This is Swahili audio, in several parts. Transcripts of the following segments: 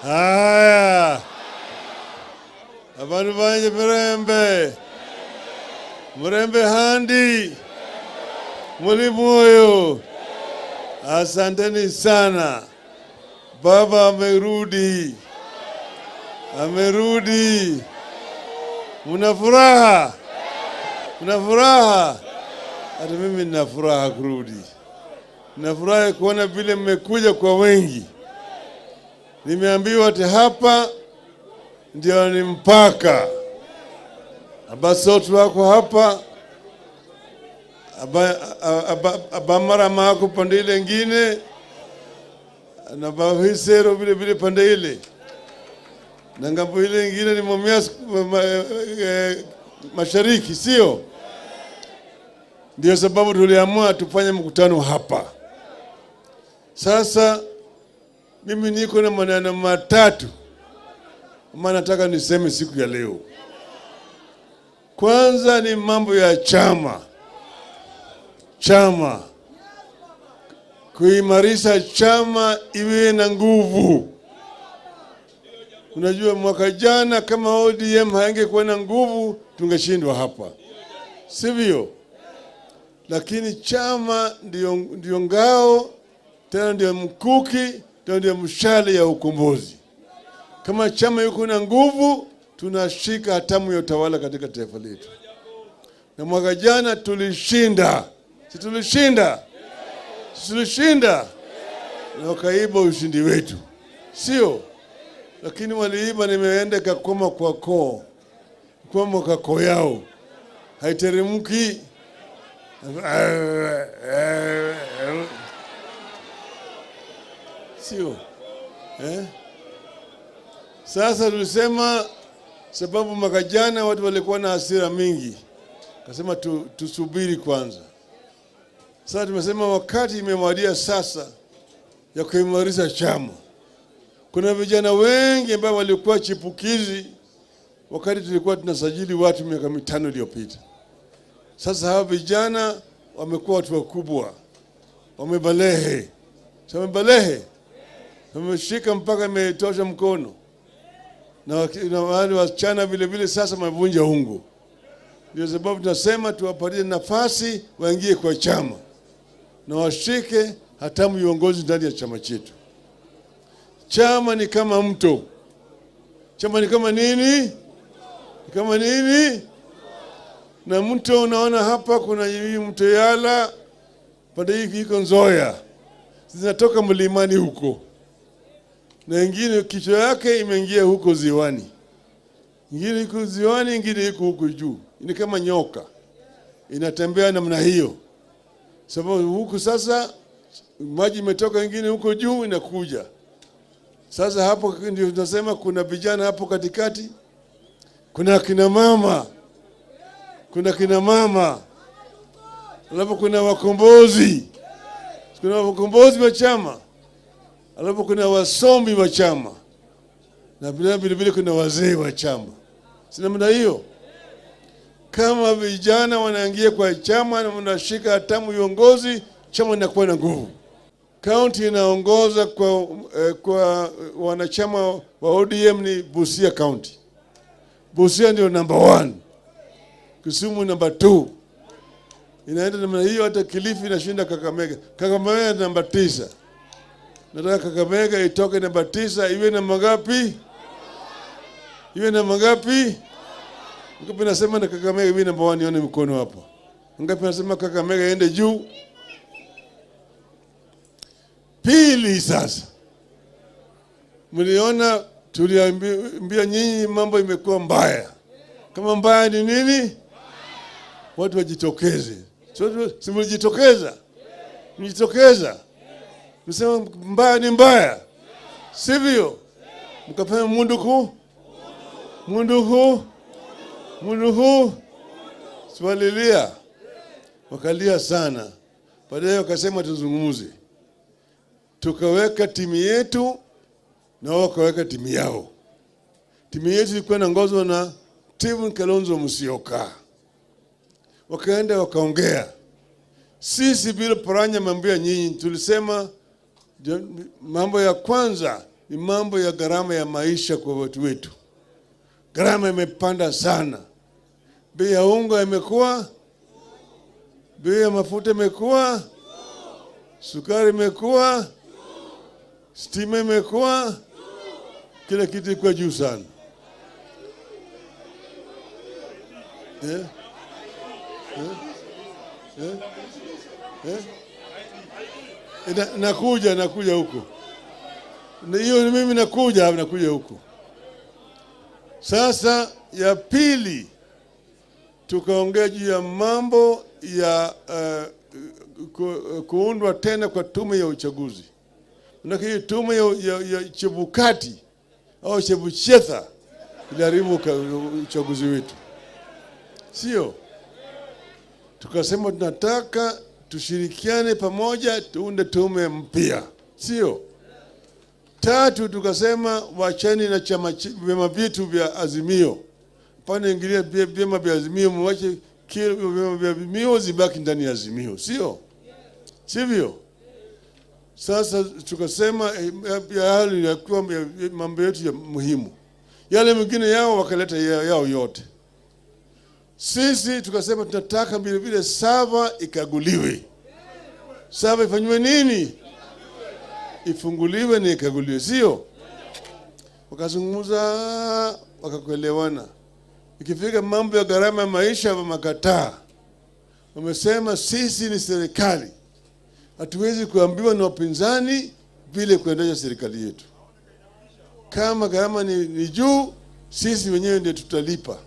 Haya. Abantu banje Murembe handi. Muli moyo. Asanteni sana. Baba amerudi. Muna furaha. Hata mimi nina furaha kurudi. Nafurahi kuona vile mmekuja kwa wengi. Nimeambiwa ati hapa ndio ni mpaka. Abasotu wako hapa. Abamara mako pande ile ingine. Na bahisero vile pande ile. Na ngambo ile ingine ni Mumias mashariki, sio? Ndio sababu tuliamua tufanye mkutano hapa. Sasa mimi niko na maneno matatu ambayo nataka niseme siku ya leo. Kwanza ni mambo ya chama. Kuimarisha chama iwe na nguvu. Unajua mwaka jana kama ODM haingekuwa na nguvu tungeshindwa hapa. Sivyo? Lakini chama ndio ngao, tena ndio mkuki, tena ndio mshale ya ukombozi. Kama chama yuko na nguvu, tunashika hatamu ya utawala katika taifa letu. Na mwaka jana tulishinda. Si tulishinda. Na wakaiba ushindi wetu. Sio? Lakini waliiba, nimeenda kakoma kwa koo. Kwa kako yao. Haiteremki. Sio? Sasa tulisema sababu mwaka jana watu walikuwa na hasira mingi. Kasema tusubiri kwanza. Sasa tumesema wakati imewadia sasa ya kuimarisha chama. Kuna vijana wengi ambao walikuwa chipukizi wakati tulikuwa tunasajili watu miaka 5 iliyopita. Sasa hao vijana wamekuwa watu wakubwa. Wamebalehe. Wameshika mpaka imetosha mkono. Na wale wasichana vile sasa wamevunja ungo. Ndio sababu tunasema tuwapatie nafasi waingie kwa chama. Na washike hatamu uongozi ndani ya chama chetu. Chama ni kama mto. Chama ni kama nini? Na mto unaona hapa kuna hii mto Yala, pande hii iko Nzoia. Zinatoka mlimani huko. Na ingine kichwa yake imeingia huko ziwani. Ingine iko ziwani, ingine iko huko juu. Ni kama nyoka. Inatembea namna hiyo. Sababu huko sasa maji imetoka, ingine huko juu inakuja. Sasa hapo ndio tunasema kuna vijana hapo katikati. Kuna kina mama. Alafu kuna wakombozi. Kuna wakombozi wa chama. Alafu kuna wasomi wa chama. Na vile kuna wazee wa chama. Si namna hiyo? Kama vijana wanaingia kwa chama na wanashika hatamu uongozi, chama linakuwa na nguvu. County inaongoza kwa wanachama wa ODM ni Busia County. Busia ndio number 1. Kisumu number 2. Inaenda namna hiyo, hata Kilifi inashinda Kakamega. Kakamega number 9. Nataka Kakamega itoke number 9 iwe na mangapi? Ngapi nasema na Kakamega iwe number 1, nione mkono hapo. Ngapi nasema Kakamega iende juu? Pili sasa. Mliona tuliambia nyinyi mambo imekuwa mbaya. Kama mbaya ni nini? Watu wajitokeze. Si mlijitokeza? Mlijitokeza. Msema mbaya ni mbaya. Sivyo? Mkafanya mundu huu. Swalilia. Wakalia sana. Baadaye wakasema tuzungumuze. Tukaweka timu yetu na wakaweka timu yao. Timu yetu ilikuwa inaongozwa na Stephen Kalonzo Musyoka. Wakaenda wakaongea. Sisi bila Paranya mambo ya nyinyi tulisema mambo ya kwanza ni mambo ya gharama ya maisha kwa watu wetu. Gharama imepanda sana. Bei ya unga imekuwa, bei ya mafuta imekuwa, sukari imekuwa, stima imekuwa, kila kitu kwa juu sana. Nakuja huko. Hiyo ni mimi nakuja huko. Sasa ya pili, tukaongea juu ya mambo ya kuundwa tena kwa tume ya uchaguzi. Na hii tume ya Chebukati au Chebuchetha iliharibu uchaguzi wetu. Sio? Tukasema tunataka tushirikiane pamoja tuunde tume mpya. Sio? Tatu, tukasema wachani na vyama vyetu vya Azimio. Pana ingilia vyama vya Azimio, mwache vyama vya Azimio zibaki ndani ya Azimio. Sio? Sivyo? Sasa tukasema hali ya kuwa mambo yetu ya muhimu. Yale mengine yao wakaleta yao yote. Sisi tukasema tunataka vile vile sava ikaguliwe. Sava ifanywe nini? Ifunguliwe na ikaguliwe. Sio? Wakazungumza, wakakuelewana. Ikifika mambo ya gharama ya maisha wamekataa. Wamesema sisi ni serikali. Hatuwezi kuambiwa na wapinzani vile kuendesha serikali yetu. Kama gharama ni juu, sisi wenyewe ndio tutalipa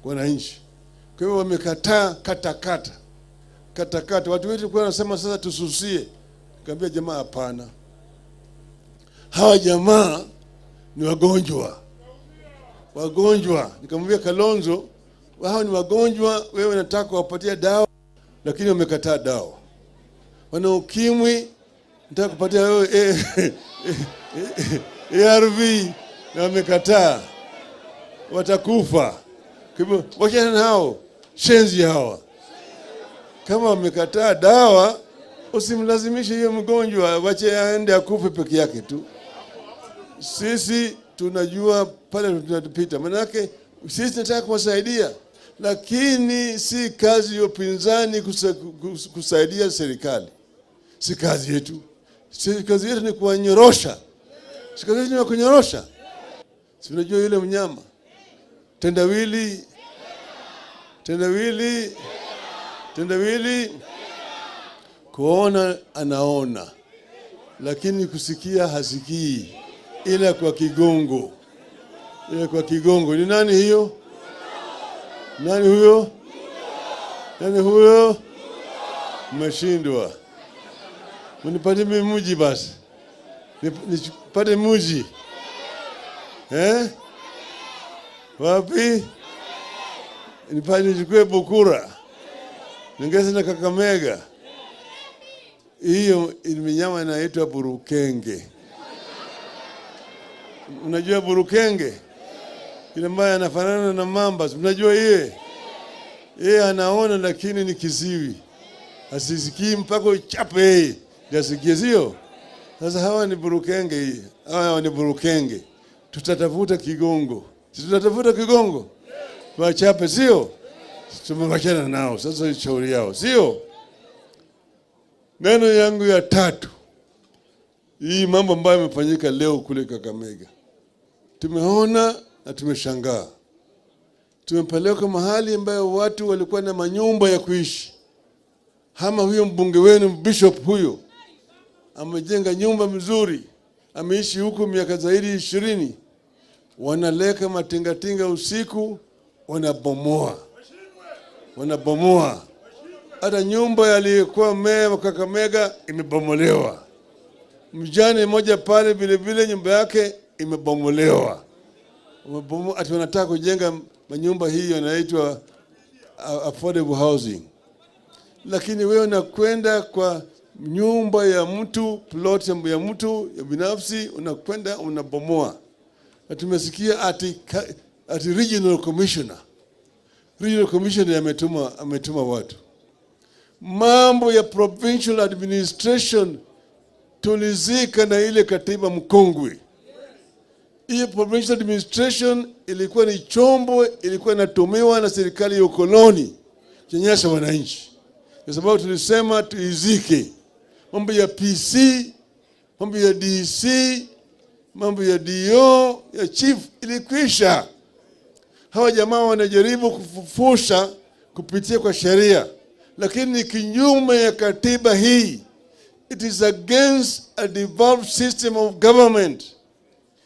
wananchi. Kwa hivyo wamekataa katakata. Watu wetu kwa wanasema sasa tususie. Nikamwambia jamaa hapana. Hawa jamaa ni wagonjwa. Nikamwambia Kalonzo, hao ni wagonjwa, wewe unataka kuwapatia dawa lakini wamekataa dawa. Wana ukimwi, nataka kupatia wewe ARV na wamekataa. Watakufa. Kwa hivyo wachana na hao, shenzi hawa. Kama wamekataa dawa, usimlazimishe hiyo mgonjwa, wache aende akufe peke yake tu. Sisi tunajua pale tunapita. Manake sisi tunataka kuwasaidia, lakini si kazi ya upinzani kusaidia serikali. Si kazi yetu. Kazi yetu ni kuwanyorosha. Kazi yetu ni kunyorosha. Si unajua yule mnyama tendawili kuona anaona, lakini kusikia hasikii, ila kwa kigongo. Ni nani hiyo? Nani huyo? Mmeshindwa. Mnipate mji basi. Nipate mji. Wapi? Nipate nichukue Bukura. Ningeza na Kakamega. Hiyo mnyama inaitwa burukenge. Unajua burukenge? Ile mbaya anafanana na mamba. Unajua yeye? Yeye anaona lakini ni kiziwi. Asisikii mpaka uchape yeye. Yasikie sio? Sasa hawa ni burukenge hii. Hawa ni burukenge. Tutatafuta kigongo. Tutatafuta kigongo. Tuwachape sio? Tumewachana nao. Sasa shauri yao sio? Neno yangu ya tatu. Hii mambo ambayo yamefanyika leo kule Kakamega. Tumeona na tumeshangaa. Tumepeleka mahali ambayo watu walikuwa na manyumba ya kuishi. Hama huyo mbunge wenu bishop huyo amejenga nyumba mzuri. Ameishi huko miaka zaidi 20. Wanaleka matingatinga usiku, wanabomoa. Hata nyumba yalikuwa meya wa Kakamega imebomolewa. Mjane mmoja pale vile vile nyumba yake imebomolewa. Ati wanataka kujenga manyumba hiyo inaitwa affordable housing. Lakini wewe unakwenda kwa nyumba ya mtu, plot ya mtu ya binafsi, unakwenda unabomoa. Na tumesikia ati regional commissioner ametuma watu. Mambo ya provincial administration tulizika na ile katiba mkongwe. Hii provincial administration ilikuwa ni chombo, ilikuwa inatumiwa na serikali ya ukoloni kunyanyasa wananchi. Kwa sababu tulisema tuizike mambo ya PC, mambo ya DC, mambo ya DO, ya chief ilikwisha. Hawa jamaa wanajaribu kufufusha kupitia kwa sheria, lakini ni kinyume ya katiba hii. It is against a devolved system of government.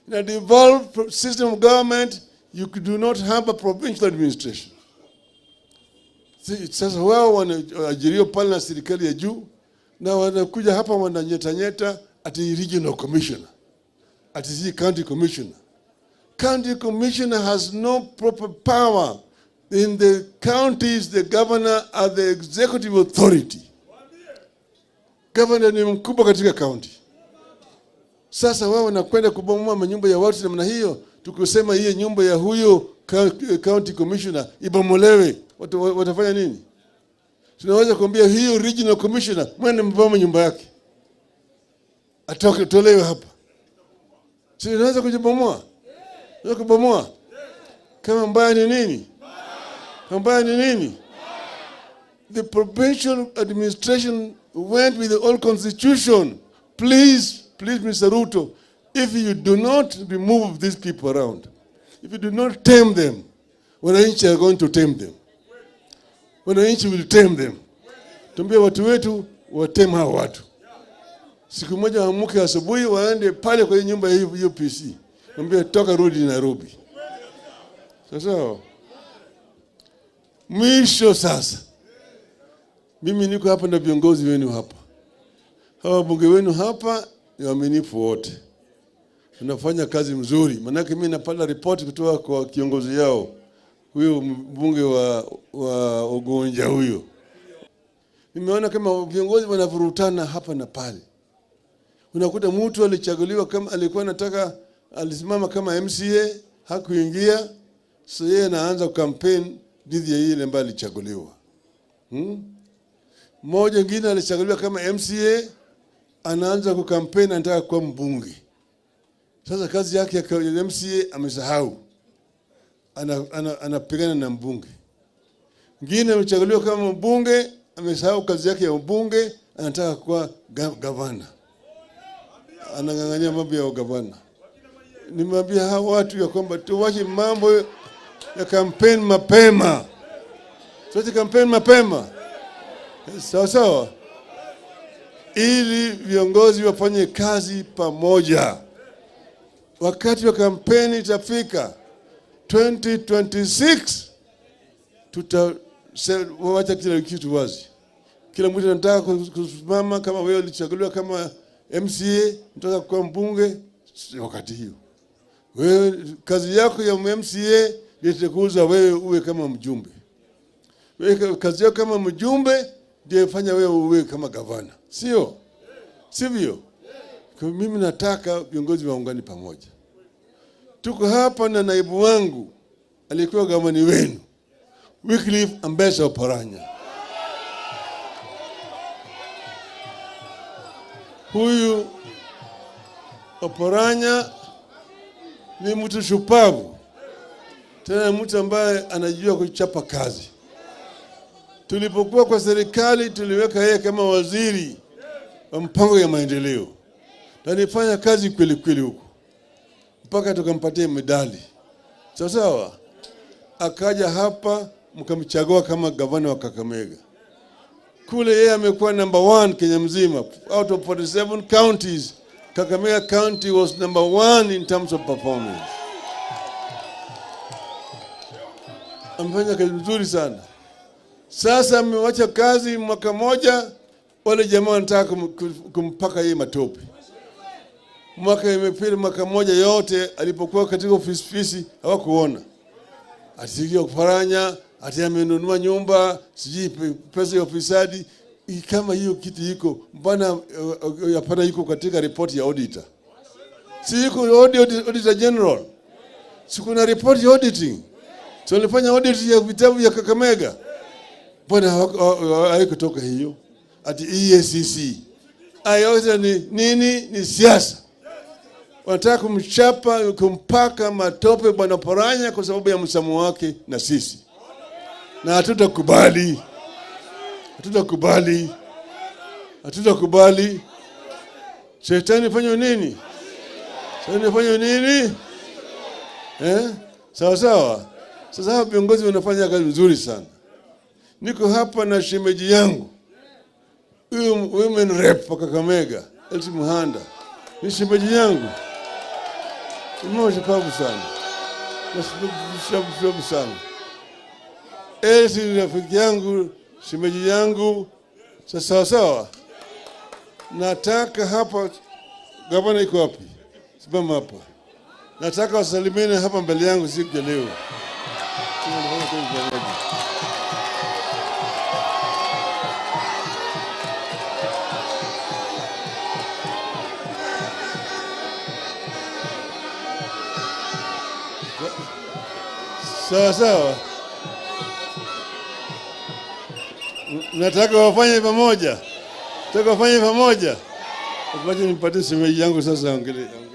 In a devolved system of government, you do not have a provincial administration. Sasa wao wanaajiriwa pale na serikali ya juu, na wanakuja hapa wananyeta ati regional commissioner, ati county commissioner. County commissioner has no proper power. In the counties, the governor are the executive authority. Governor ni mkubwa katika county. Sasa wao wanakwenda kubomoa manyumba ya watu namna hiyo, tukisema hiyo nyumba ya huyo county commissioner ibomolewe, watafanya nini? Tunaweza kuambia hiyo regional commissioner mwende mbomoe nyumba yake, atoke tolewe hapa. Sisi tunaweza kujibomoa, tunaweza kubomoa. Kama mbaya ni nini? Kama mbaya ni nini? The provincial administration went with the old constitution. Please, Mr. Ruto, if you do not remove these people around, if you do not tame them, wananchi are going to tame them. Wananchi will tame them. Tuambie watu wetu wateme hao watu. Siku moja waamuke asubuhi waende pale kwa nyumba hiyo PC. Tuambie toka rudi Nairobi. Sasa mwisho sasa. Mimi niko hapa na viongozi wenu hapa. Hawa bunge wenu hapa ni waaminifu wote. Tunafanya kazi mzuri. Manake mimi napata ripoti kutoka kwa kiongozi yao, huyo mbunge wa Ugonja huyo. Nimeona kama viongozi wanavurutana hapa na pale. Unakuta mtu alichaguliwa kama alikuwa anataka, alisimama kama MCA, hakuingia, so yeye anaanza campaign dhidi ya yule ambaye alichaguliwa. Mmoja mwingine alichaguliwa kama MCA, anaanza kukampeni anataka kuwa mbunge. Sasa kazi yake ya MCA amesahau. Anapigana na mbunge. Mwingine amechaguliwa kama mbunge, amesahau kazi yake ya mbunge, anataka kuwa gavana. Anang'ang'ania mambo ya gavana. Nimwambia hao watu ya kwamba tuwache mambo ya kampeni mapema. Tuache kampeni mapema. Sawa. Ili viongozi wafanye kazi pamoja. Wakati wa kampeni itafika 2026, tutawacha kila kitu wazi. Kila mtu anataka kusimama, kama wewe ulichaguliwa kama MCA, unataka kuwa mbunge, wakati hiyo. Wewe kazi yako ya MCA itakuza wewe uwe kama mjumbe. Wewe kazi yako kama mjumbe ndio fanya wewe uwe kama gavana. Sivyo? Kwa mimi nataka viongozi waungane pamoja. Tuko hapa na naibu wangu alikuwa gavana wenu, Wycliffe Ambassador Oparanya. Huyu Oparanya ni mtu shupavu, tena mtu ambaye anajua kuchapa kazi. Tulipokuwa kwa serikali tuliweka yeye kama waziri wa mpango ya maendeleo. Alifanya kazi kweli huko, mpaka tukampatia medali. Sawa. Akaja hapa mkamchagua kama gavana wa Kakamega. Kule yeye amekuwa number 1 Kenya mzima. Out of 47 counties, Kakamega County was number 1 in terms of performance. Amefanya kazi nzuri sana. Sasa amewacha kazi mwaka moja, wale jamaa wanataka kumpaka yeye matope. Mwaka imepita mwaka moja yote alipokuwa katika ofisi hawakuona. Atikio Oparanya, ati amenunua nyumba, siji pesa ya ofisadi, kama hiyo kitu iko, mbona yapata iko katika report ya auditor. Si iko auditor general. Si kuna report ya auditing. So walifanya audit ya vitabu ya Kakamega. Mbona haikutoka hiyo? Ati EACC. Ayote ni nini? Ni siasa. wanataka kumchapa, kumpaka matope bwana Paranya kwa sababu ya msamo wake na sisi. Na hatutakubali. Hatutakubali. Hatutakubali. Shetani fanya nini? Shetani fanya nini? Sawa sawa. Sasa hapa viongozi wanafanya kazi nzuri sana. Niko hapa na shemeji yangu. Huyu women rep wa Kakamega, Elsie Muhanda. Ni shemeji yangu. Umoja pabu sana. Nashabu sana. Elsie ni rafiki yangu, shemeji yangu. Sasa sawa. Nataka hapa, gavana iko wapi? Simama hapa. Nataka wasalimiane hapa mbele yangu siku ya leo. Sawa sawa. Nataka wafanye pamoja. Nataka wafanye pamoja. Wacha nipatie shemeji yangu sasa ongelee.